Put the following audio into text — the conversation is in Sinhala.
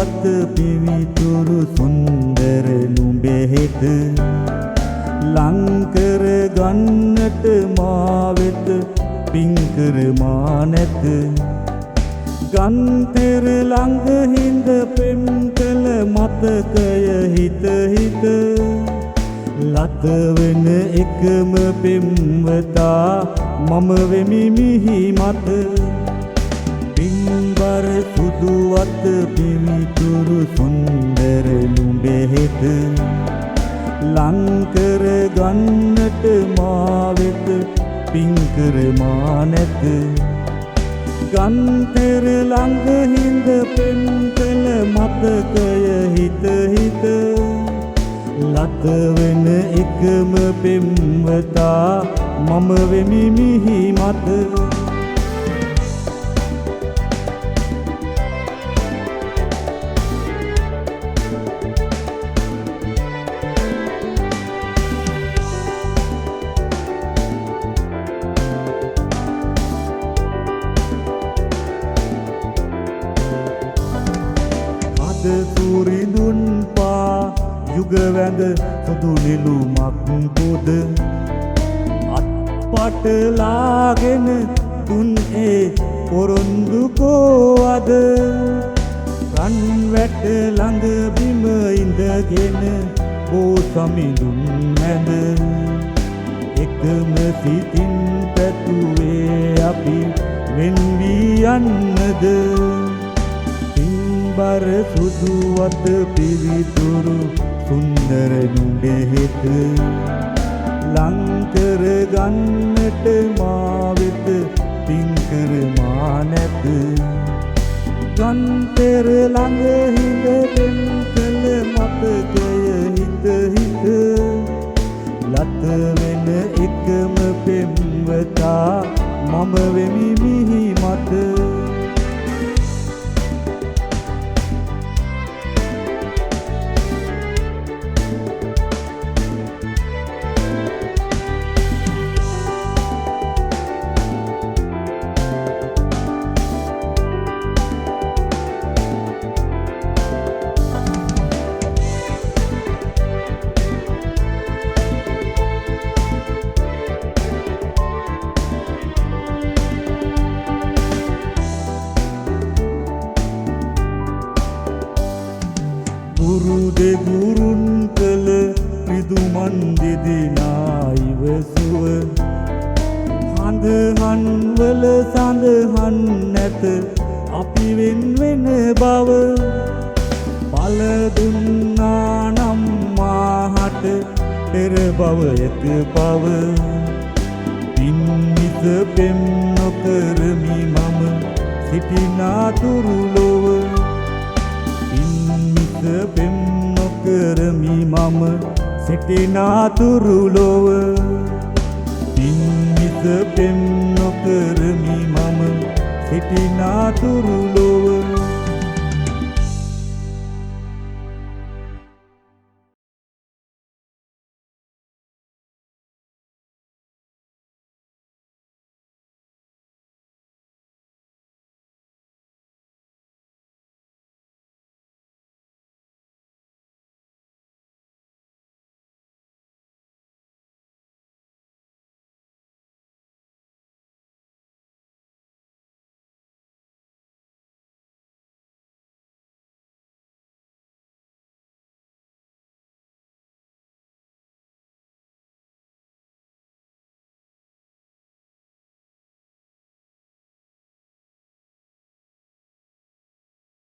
සුදුවත් පිවිතුරු සුන්දර නුඹෙහෙත ලංකර ගන්නට මා වෙත පින්කර මා නැත ගන්තර ළඟ හිඳ පෙම් කළ මතකය හිත හිත ලත වෙන එකම පෙම්වතා මම වෙමි මිහි මත පින්බර සුදුවත් පිවිතුරු සුන්දර නුඹෙහෙත ලංකර ගන්නට මා වෙත පින්කර මා නැත ගන්තර ළඟ හිඳ පෙම් කළ මතකය හිත හිත ලත වෙන එකම පෙම්වතා මම වෙමි මිහි මත සූරිඳුන් පා යුග වැඳ සුදු නිලුමක් පොද අත්පටලාගෙන තුන් ඒ පොරොන්දු කෝ අද රන් වැට ළඟ බිම ඉඳගෙන බෝ සමිඳුන් මැද එකම සිතින් පැතුවේ අපි වෙන් වී යන්නද බර සුදුවත් පිවිතුරු සුන්දර නුඹෙහෙත ලංකර ගන්නට මා වෙත පින්කර මා නැත ගන්තර ළඟ හිඳ පෙම් කළ මතකය හිත හිත ලත වෙන එකම පෙම්වතා මම වෙමි මිහි මත ගුරු දෙගුරුන් කළ රිදුමන් දෙදෙනා ඉවසුව හඳහන් වල සඳහන් නැත අපි වෙන් වෙන බව බල දුන්නා නම් මාහට පෙර භවයක පව පින්නිත පෙම් නොකරමි මම සිටිනාතුරු ලොව පෙම් නොකරමි මම සිටිනාතුරු ලොව පින්නිත පෙම් නොකරමි මම සිටිනාතුරු ලොව